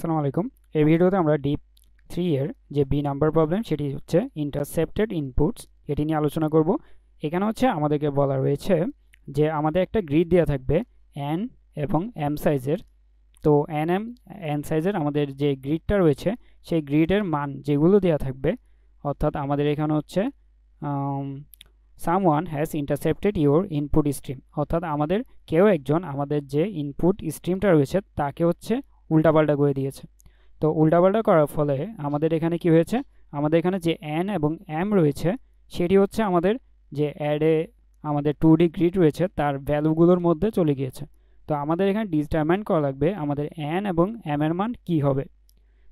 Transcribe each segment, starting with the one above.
আসসালামু আলাইকুম। এই ভিডিওতে আমরা ডিপ 3 এর যে বি নাম্বার প্রবলেম সেটি হচ্ছে ইন্টারসেপ্টেড ইনপুটস এটি নিয়ে আলোচনা করব। এখানে হচ্ছে আমাদেরকে বলা রয়েছে যে আমাদের একটা গ্রিড দেওয়া থাকবে এন এবং এম সাইজের। তো এন সাইজের আমাদের যে গ্রিডটা রয়েছে সেই গ্রিডের মান যেগুলো দেওয়া থাকবে, অর্থাৎ আমাদের এখানে হচ্ছে someone has intercepted your input stream, অর্থাৎ আমাদের কেউ একজন আমাদের যে ইনপুট স্ট্রিমটা রয়েছে তাকে হচ্ছে উল্টাপাল্টা করে দিয়েছে। তো উল্টাপাল্টা করার ফলে আমাদের এখানে কি হয়েছে, আমাদের এখানে যে এন এবং এম রয়েছে সেটি হচ্ছে আমাদের যে অ্যাডে আমাদের 2D গ্রিড রয়েছে তার ভ্যালুগুলোর মধ্যে চলে গিয়েছে। তো আমাদের এখানে ডিটারমাইন করা লাগবে আমাদের এন এবং এম এর মান কী হবে।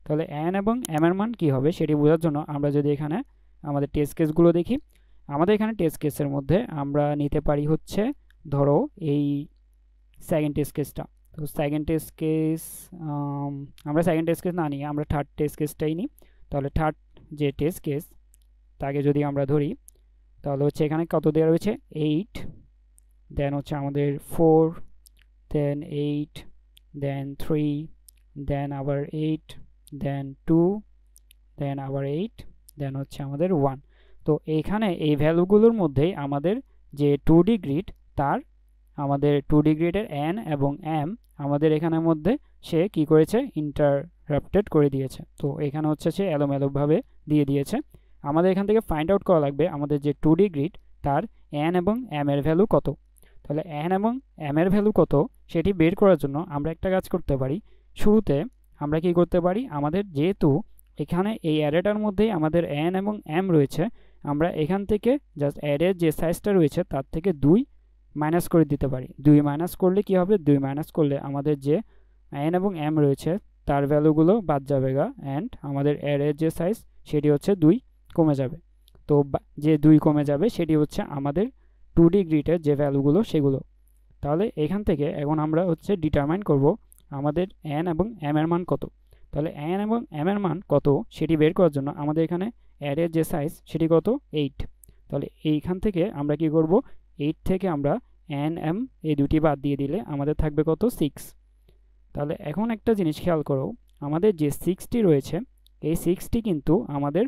তাহলে এন এবং এম এর মান কী হবে সেটি বোঝার জন্য আমরা যদি এখানে আমাদের টেস্ট কেসগুলো দেখি, আমাদের এখানে টেস্ট কেসের মধ্যে আমরা নিতে পারি হচ্ছে ধরো এই সেকেন্ড টেস্ট কেসটা। তো সেকেন্ড টেস্ট কেস আমরা সেকেন্ড টেস্ট কেস না নিয়ে আমরা থার্ড টেস্ট কেসটাই নিই। তাহলে থার্ড যে টেস্ট কেস তাকে যদি আমরা ধরি তাহলে হচ্ছে এখানে কত দেওয়া রয়েছে 8, দেন হচ্ছে আমাদের 4, দেন 8, দেন 3, দেন আবার 8, দেন 2, দেন আবার 8, দেন হচ্ছে আমাদের 1। তো এইখানে এই ভ্যালুগুলোর মধ্যেই আমাদের যে 2D গ্রিড তার আমাদের 2D গ্রিডের এন এবং এম আমাদের এখানের মধ্যে সে কি করেছে, ইন্টারাপ্টেড করে দিয়েছে। তো এখানে হচ্ছে সে এলোমেলোভাবে দিয়ে দিয়েছে। আমাদের এখান থেকে ফাইন্ড আউট করা লাগবে আমাদের যে 2D গ্রিড তার এন এবং এম এর ভ্যালু কত। তাহলে এন এবং এম এর ভ্যালু কত সেটি বের করার জন্য আমরা একটা কাজ করতে পারি। শুরুতে আমরা কি করতে পারি, আমাদের যেহেতু এখানে এই অ্যারেটার মধ্যেই আমাদের এন এবং এম রয়েছে, আমরা এখান থেকে জাস্ট অ্যারের যে সাইজটা রয়েছে তার থেকে 2 মাইনাস করে দিতে পারি। 2 মাইনাস করলে কি হবে, 2 মাইনাস করলে আমাদের যে এন এবং এম রয়েছে তার ভ্যালুগুলো বাদ যাবে গা, অ্যান্ড আমাদের অ্যারের যে সাইজ সেটি হচ্ছে 2 কমে যাবে। তো যে 2 কমে যাবে সেটি হচ্ছে আমাদের 2D গ্রিডের যে ভ্যালুগুলো সেগুলো। তাহলে এখান থেকে এখন আমরা হচ্ছে ডিটারমাইন করব আমাদের এন এবং এম এর মান কত। তাহলে এন এবং এম এর মান কত সেটি বের করার জন্য আমাদের এখানে অ্যারের যে সাইজ সেটি কত 8। তাহলে এইখান থেকে আমরা কি করব, 8 থেকে আমরা এন এম এই দুটি বাদ দিয়ে দিলে আমাদের থাকবে কত 6। তাহলে এখন একটা জিনিস খেয়াল করো, আমাদের যে 6টি রয়েছে এই 6টি কিন্তু আমাদের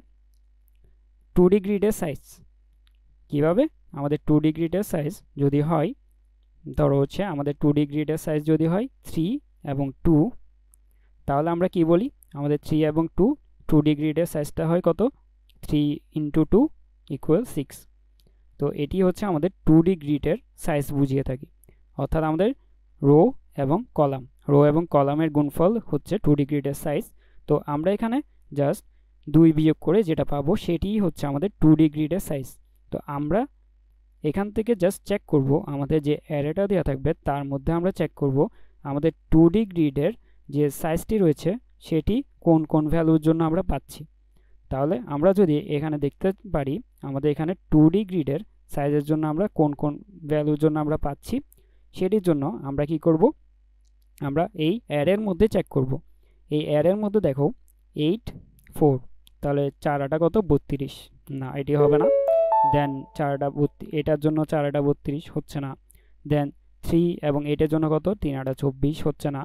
2D গ্রিডের সাইজ। কিভাবে, আমাদের 2D গ্রিডের সাইজ যদি হয়, ধরো হচ্ছে আমাদের 2D গ্রিডের সাইজ যদি হয় 3 এবং 2, তাহলে আমরা কি বলি, আমাদের 3 এবং 2 2D গ্রিডের সাইজটা হয় কত, 3 ইন্টু 2 ইকুয়াল 6। তো এটি হচ্ছে আমাদের 2D গ্রিডের সাইজ বুঝিয়ে থাকি, অর্থাৎ আমাদের রো এবং কলামের গুণফল হচ্ছে 2D গ্রিডের সাইজ। তো আমরা এখানে জাস্ট 2 বিয়োগ করে যেটা পাবো সেটিই হচ্ছে আমাদের 2D গ্রিডের সাইজ। তো আমরা এখান থেকে জাস্ট চেক করব আমাদের যে অ্যারেটা দেওয়া থাকবে তার মধ্যে আমরা চেক করব আমাদের 2D গ্রিডের যে সাইজটি রয়েছে সেটি কোন কোন ভ্যালুর জন্য আমরা পাচ্ছি। তাহলে আমরা যদি এখানে দেখতে পারি আমাদের এখানে 2D গ্রিডের সাইজের জন্য আমরা কোন কোন ভ্যালুর জন্য আমরা পাচ্ছি, সেটির জন্য আমরা কি করব, আমরা এই অ্যারের মধ্যে চেক করব। এই অ্যারের মধ্যে দেখো 8, 4, তাহলে 4 আটা কত 32, না এটি হবে না। দেন 4 আটা 32, এটার জন্য 4 আটা 32 হচ্ছে না। দেন 3 এবং 8 এর জন্য কত 3 আটা 24 হচ্ছে না।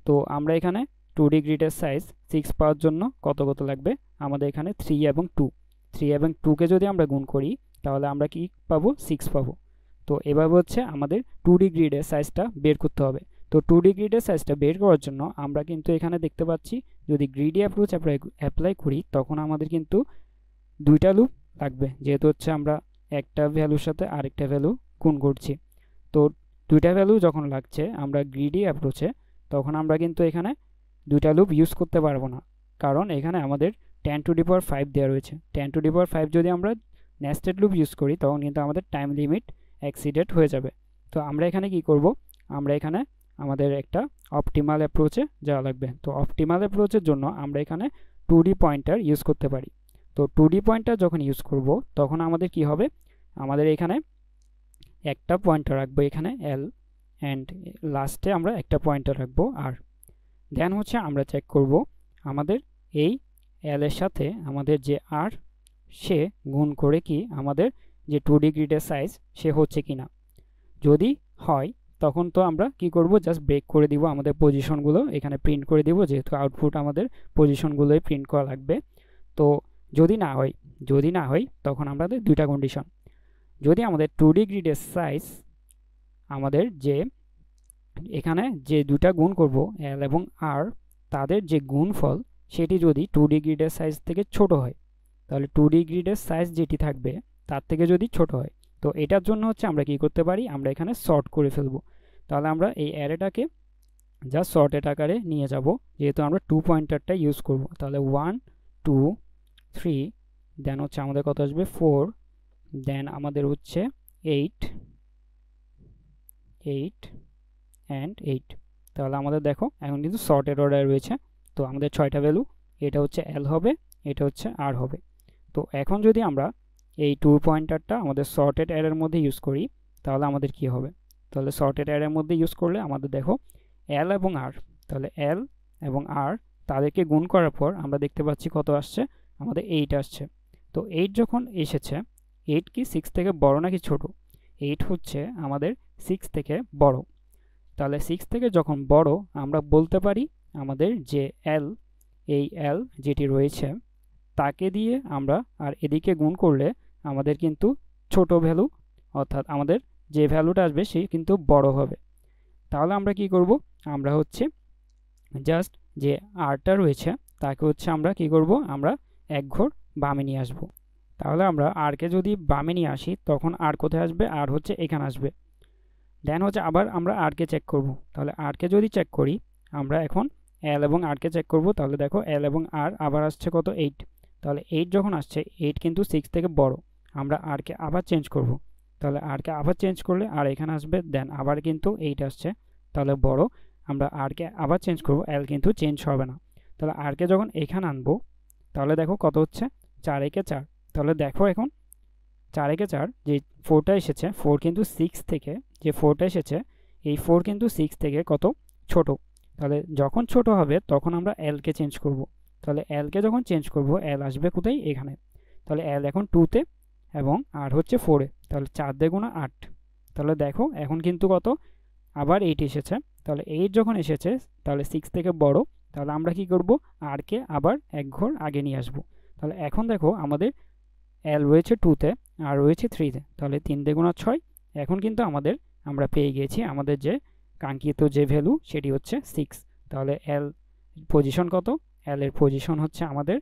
তো আমরা এখানে 2D গ্রিডের সাইজ 6 পাওয়ার জন্য কত কত লাগবে, আমাদের এখানে 3 এবং 2কে যদি আমরা গুণ করি তাহলে আমরা কি পাবো 6 পাবো। তো এভাবে হচ্ছে আমাদের 2D গ্রিডের সাইজটা বের করতে হবে। তো 2D গ্রিডের সাইজটা বের করার জন্য আমরা কিন্তু এখানে দেখতে পাচ্ছি যদি গ্রিডি অ্যাপ্রোচ অ্যাপ্লাই করি তখন আমাদের কিন্তু দুইটা লুপ লাগবে, যেহেতু হচ্ছে আমরা একটা ভ্যালুর সাথে আরেকটা ভ্যালু গুণ করছি। তো দুইটা ভ্যালু যখন লাগছে আমরা গ্রিডি অ্যাপ্রোচে, তখন আমরা কিন্তু এখানে দুইটা লুপ ইউজ করতে পারবো না, কারণ এখানে আমাদের 10⁵ দেওয়া রয়েছে। 10⁵ যদি আমরা নেস্টেড লুপ ইউজ করি তখন কিন্তু আমাদের টাইম লিমিট এক্সিডেড হয়ে যাবে। তো আমরা এখানে কি করব, আমরা এখানে আমাদের একটা অপটিমাল অ্যাপ্রোচে যাওয়া লাগবে। তো অপটিমাল অ্যাপ্রোচের জন্য আমরা এখানে 2D পয়েন্টার ইউজ করতে পারি। তো 2D পয়েন্টার যখন ইউজ করব তখন আমাদের কি হবে, আমাদের এখানে একটা পয়েন্টার রাখবো এখানে L, অ্যান্ড লাস্টে আমরা একটা পয়েন্টার রাখবো R। দেন হচ্ছে আমরা চেক করব আমাদের এই L এর সাথে আমাদের যে R সে গুণ করে কি আমাদের যে 2D গ্রিডের সাইজ সে হচ্ছে কিনা। যদি হয় তখন তো আমরা কি করব, জাস্ট ব্রেক করে দিব, আমাদের পজিশনগুলো এখানে প্রিন্ট করে দিব, যেহেতু আউটপুট আমাদের পজিশনগুলোই প্রিন্ট করা লাগবে। তো যদি না হয় তখন আমাদের দুইটা কন্ডিশন, যদি আমাদের 2D গ্রিডের সাইজ আমাদের যে এখানে যে দুটা গুণ করব এল এবং আর, তাদের যে গুণফল সেটি যদি 2D গ্রিডের সাইজ থেকে ছোট হয়, তাহলে 2D গ্রিডের সাইজ যেটি থাকবে তার থেকে যদি ছোট হয়, তো এটার জন্য হচ্ছে আমরা কি করতে পারি, আমরা এখানে সর্ট করে ফেলবো। তাহলে আমরা এই অ্যারেটাকে জাস্ট সর্টেড আকারে নিয়ে যাব, যেহেতু আমরা 2 পয়েন্টারটা ইউজ করব। তাহলে 1 2 3, দেন হচ্ছে আমাদের কত আসবে 4, দেন আমাদের হচ্ছে 8 অ্যান্ড 8। তাহলে আমাদের দেখো এখন কিন্তু সর্টেড অর্ডার রয়েছে। তো আমাদের 6টা ভ্যালু, এটা হচ্ছে এল হবে, এটা হচ্ছে আর হবে। তো এখন যদি আমরা এই 2 পয়েন্টারটা আমাদের সর্টেড অ্যারের মধ্যে ইউজ করি, তাহলে আমাদের কি হবে, তাহলে সর্টেড অ্যারের মধ্যে ইউজ করলে আমাদের দেখো এল এবং আর, তাহলে এল এবং আর তাদেরকে গুণ করার পর আমরা দেখতে পাচ্ছি কত আসছে, আমাদের 8 আসছে। তো 8 যখন এসেছে, 8 কি 6 থেকে বড় নাকি ছোট? 8 হচ্ছে আমাদের 6 থেকে বড়। তাহলে 6 থেকে যখন বড়, আমরা বলতে পারি আমাদের যে এল, এই এল যেটি রয়েছে তাকে দিয়ে আমরা আর এদিকে গুণ করলে আমাদের কিন্তু ছোট ভ্যালু, অর্থাৎ আমাদের যে ভ্যালুটা আসবে সে কিন্তু বড় হবে। তাহলে আমরা কি করব, আমরা হচ্ছে জাস্ট যে আরটা রয়েছে তাকে হচ্ছে আমরা কি করব, আমরা এক ঘর বামে নিয়ে আসব। তাহলে আমরা আরকে যদি বামে নিয়ে আসি, তখন আর কোথায় আসবে, আর হচ্ছে এখানে আসবে। দেন হচ্ছে আবার আমরা আরকে চেক করব। তাহলে আরকে যদি চেক করি, আমরা এখন এল এবং আরকে চেক করব। তাহলে দেখো এল এবং আর আবার আসছে কত, 8। তাহলে 8 যখন আসছে, 8 কিন্তু 6 থেকে বড়, আমরা আরকে আবার চেঞ্জ করব। তাহলে আরকে আবার চেঞ্জ করলে আর এখানে আসবে, দেন আবার কিন্তু 8 আসছে, তাহলে বড়, আমরা আরকে আবার চেঞ্জ করব, এল কিন্তু চেঞ্জ হবে না। তাহলে আরকে যখন এখানে আনবো, তাহলে দেখো কত হচ্ছে, 4 একে 4। তাহলে দেখো এখন 4 একে 4, যে 4টা এসেছে, 4 কিন্তু 6 থেকে, যে 4টা এসেছে এই 4 কিন্তু 6 থেকে কত ছোট। তাহলে যখন ছোট হবে তখন আমরা এলকে চেঞ্জ করব। তাহলে এলকে যখন চেঞ্জ করব, এল আসবে কোথায়, এখানে। তাহলে এল এখন 2তে এবং আর হচ্ছে 4-এ, তাহলে 4 দ্বিগুণ 8। তাহলে দেখো এখন কিন্তু কত, আবার 8 এসেছে। তাহলে 8 যখন এসেছে, তাহলে 6 থেকে বড়, তাহলে আমরা কি করব, আরকে আবার এক ঘর আগে নিয়ে আসব। তাহলে এখন দেখো আমাদের এল রয়েছে 2-তে আর রয়েছে 3-তে, তাহলে 3 দ্বিগুণ 6। এখন কিন্তু আমরা পেয়ে গিয়েছি আমাদের যে কাঙ্ক্ষিত যে ভ্যালু, সেটি হচ্ছে 6। তাহলে এল পজিশন কত, এল এর পজিশন হচ্ছে আমাদের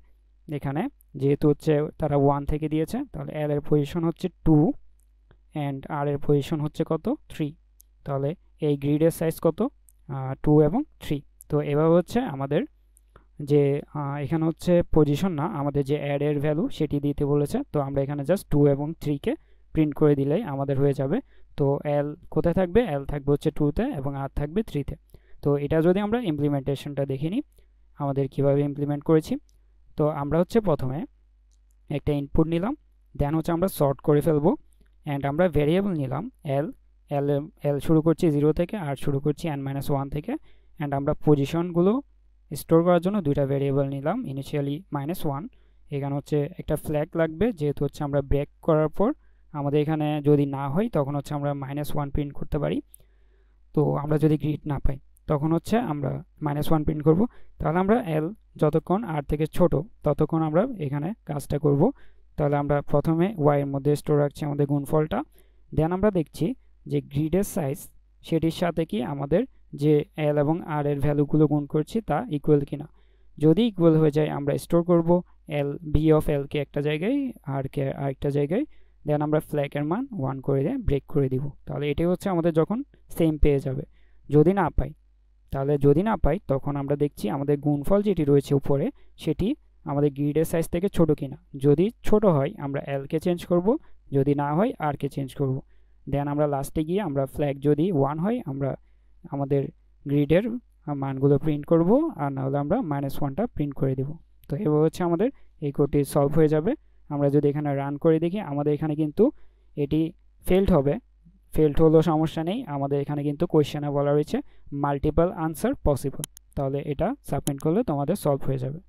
এখানে, যেহেতু হচ্ছে তারা 1 থেকে দিয়েছে, তাহলে এল এর পজিশন হচ্ছে 2 অ্যান্ড আর এর পজিশন হচ্ছে কত, 3। তাহলে এই গ্রিডের সাইজ কত, 2 এবং 3। তো এভাবে হচ্ছে আমাদের যে এখানে হচ্ছে পজিশন না, আমাদের যে অ্যাড এর ভ্যালু সেটি দিতে বলেছে। তো আমরা এখানে জাস্ট 2 এবং 3-কে প্রিন্ট করে দিলেই আমাদের হয়ে যাবে। তো এল কোথায় থাকবে, এল থাকবে হচ্ছে 2-তে এবং আর থাকবে 3-তে। তো এটা যদি আমরা ইমপ্লিমেন্টেশনটা দেখে নিই, আমাদের কিভাবে ইমপ্লিমেন্ট করেছি। তো আমরা হচ্ছে প্রথমে একটা ইনপুট নিলাম, দেন হচ্ছে আমরা সর্ট করে ফেলবো, অ্যান্ড আমরা ভেরিয়েবল নিলাম এল, এল শুরু করছি 0 থেকে, আর শুরু করছি n-1 থেকে, অ্যান্ড আমরা পজিশনগুলো স্টোর করার জন্য দুইটা ভেরিয়েবল নিলাম, ইনিশিয়ালি -1। এখানে হচ্ছে একটা ফ্ল্যাগ লাগবে, যেহেতু হচ্ছে আমরা ব্রেক করার পর আমাদের এখানে যদি না হয় তখন হচ্ছে আমরা -1 প্রিন্ট করতে পারি। তো আমরা যদি গ্রিড না পাই তখন হচ্ছে আমরা -1 প্রিন্ট করব। তাহলে আমরা এল যতক্ষণ আর থেকে ছোট ততক্ষণ আমরা এখানে কাজটা করব। তাহলে আমরা প্রথমে ওয়াই এর মধ্যে স্টোর রাখছি আমাদের গুণফলটা, দেন আমরা দেখছি যে গ্রিডের সাইজ সেটির সাথে কি আমাদের যে এল এবং আর এর ভ্যালুগুলো গুণ করছি তা ইকুয়াল কিনা। যদি ইকুয়াল হয়ে যায় আমরা স্টোর করব এল, বি অফ এল কে একটা জায়গায়, আর কে আরেকটা জায়গায়, দেন আমরা ফ্ল্যাগের মান 1 করে দিয়ে ব্রেক করে দিব। তাহলে এটাই হচ্ছে আমাদের যখন সেম পেয়ে যাবে। যদি না পাই, তাহলে যদি না পাই তখন আমরা দেখছি আমাদের গুণফল যেটি রয়েছে উপরে সেটি আমাদের গ্রিডের সাইজ থেকে ছোট কিনা। যদি ছোট হয় আমরা এল কে চেঞ্জ করব, যদি না হয় আর কে চেঞ্জ করব। দেন আমরা লাস্টে গিয়ে আমরা ফ্ল্যাগ যদি 1 হয় আমরা আমাদের গ্রিডের মানগুলো প্রিন্ট করব, আর না হলে আমরা -1টা প্রিন্ট করে দেব। তো এভাবে হচ্ছে আমাদের এই কোডটি সলভ হয়ে যাবে। আমরা যদি এখানে রান করে দেখি, আমাদের এখানে কিন্তু এটি ফেল্ড হবে, ফেল্ড হলেও সমস্যা নেই, আমাদের এখানে কিন্তু কোয়েশ্চেনে বলা রয়েছে মাল্টিপল আনসার পসিবল। তাহলে এটা সাবমিট করলে তোমাদের সলভ হয়ে যাবে।